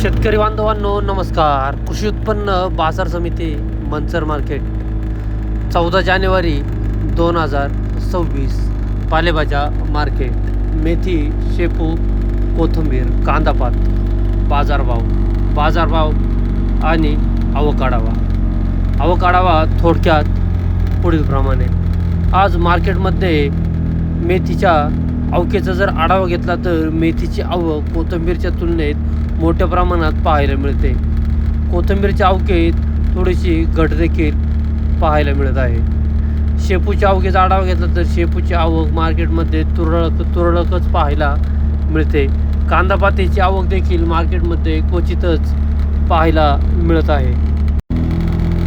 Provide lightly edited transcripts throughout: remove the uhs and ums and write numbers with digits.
शेतकरी बांधवांनो नमस्कार. कृषी उत्पन्न बाजार समिती मंचर मार्केट 14 जानेवारी 2026. पालेभाज्या मार्केट. मेथी, शेपू, कोथिंबीर, कांदापात, बाजारभाव आणि आवकाडावा थोडक्यात पुढीलप्रमाणे. आज मार्केटमध्ये मेथीच्या आवकेचा जर आढावा घेतला तर मेथीची आवक कोथिंबीरच्या तुलनेत मोठ्या प्रमाणात पाहायला मिळते. कोथिंबीरच्या आवकेत थोडीशी घट देखील पाहायला मिळत आहे. शेपूच्या आवकेचा आढावा घेतला तर शेपूची आवक मार्केटमध्ये तुरळकच पाहायला मिळते. कांदापातीची आवक देखील मार्केटमध्ये क्वचितच पाहायला मिळत आहे.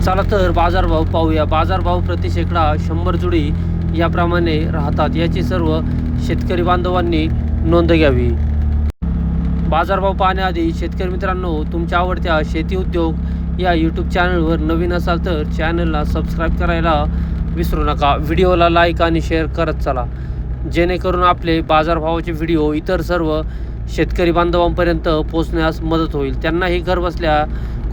चला तर बाजारभाव पाहूया. बाजारभाव प्रति शेकडा 100 जुडी याप्रमाणे राहतात. याची सर्व शेतकरी बांधवांनी नोंद घ्यावी. बाजारभाव पाहण्याआधी शेतकरी मित्रांनो, तुमच्या आवडत्या शेती उद्योग या यूट्यूब चॅनलवर नवीन असाल तर चॅनलला सबस्क्राईब करायला विसरू नका. व्हिडिओला लाईक आणि शेअर करत चला, जेणेकरून आपले बाजारभावाचे व्हिडिओ इतर सर्व शेतकरी बांधवांपर्यंत पोहोचण्यास मदत होईल. त्यांनाही घरबसल्या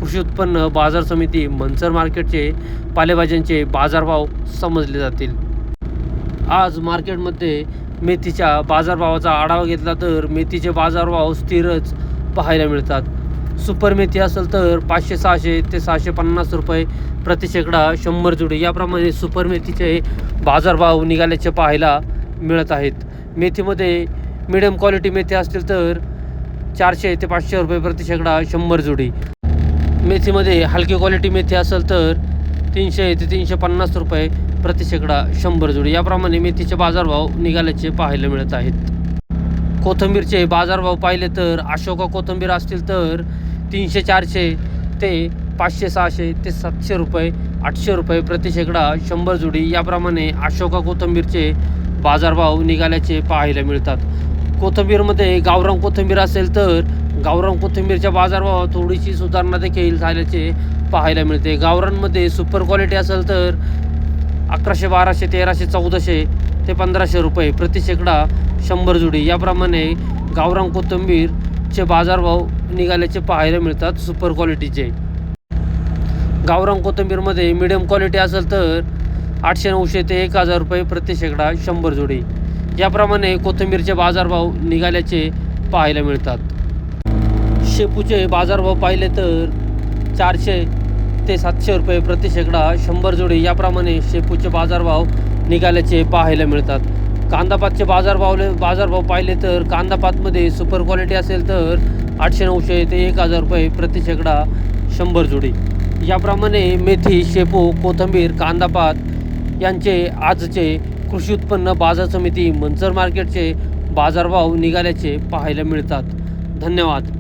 कृषी उत्पन्न बाजार समिती मंचर मार्केटचे पालेभाज्यांचे बाजारभाव समजले जातील. आज मार्केटमध्ये मेथीच्या बाजारभावाचा आढावा घेतला तर मेथीचे बाजारभाव स्थिरच पाहायला मिळतात. सुपर मेथी असेल तर 500-600 ते 650 रुपये प्रति शेकडा 100 जुडी याप्रमाणे सुपर मेथीचे बाजारभाव निघाल्याचे पाहायला मिळत आहेत. मेथीमध्ये मिडियम क्वालिटी मेथी असतील तर 400 ते 500 रुपये प्रति शेकडा 100 जुडी. मेथीमध्ये हलकी क्वालिटी मेथी असेल तर 300 ते 350 रुपये प्रति शेकडा 100 जुडी याप्रमाणे मेथीचे बाजारभाव निघाल्याचे पाहायला मिळत आहेत. कोथिंबीरचे बाजारभाव पाहिले तर अशोका कोथिंबीर असतील तर 300-400 ते 500-600 ते 700 रुपये 800 रुपये प्रति शेकडा 100 जुडी याप्रमाणे अशोका कोथिंबीरचे बाजारभाव निघाल्याचे पाहायला मिळतात. कोथिंबीरमध्ये गावरान कोथिंबीर असेल तर गावरान कोथिंबीरच्या बाजारभावात थोडीशी सुधारणा देखील झाल्याचे पाहायला मिळते. गावरानमध्ये सुपर क्वालिटी असेल तर 1100, 1200, 1300, 1400 ते 1500 रुपये प्रति शेकडा 100 जुडी याप्रमाणे गावरान कोथिंबीरचे बाजारभाव निघाल्याचे पाहायला मिळतात. सुपर क्वालिटीचे गावरान कोथिंबीरमध्ये मिडियम क्वालिटी असेल तर 800-900 ते 1000 रुपये प्रति शेकडा 100 जुडी याप्रमाणे कोथिंबीरचे बाजारभाव निघाल्याचे पाहायला मिळतात. शेपूचे बाजारभाव पाहिले तर 400 ते 700 रुपये प्रति शेकडा 100 जुडी याप्रमाणे शेपूचे बाजारभाव निघाल्याचे पाहायला मिळतात. कांदापातचे बाजारभाव पाहिले तर कांदापातमध्ये सुपर क्वालिटी असेल तर 800-900 ते 1000 रुपये प्रति शेकडा 100 जुडी याप्रमाणे मेथी, शेपू, कोथिंबीर, कांदापात यांचे आजचे कृषी उत्पन्न बाजार समिती मंचर मार्केटचे बाजारभाव निघाल्याचे पाहायला मिळतात. धन्यवाद.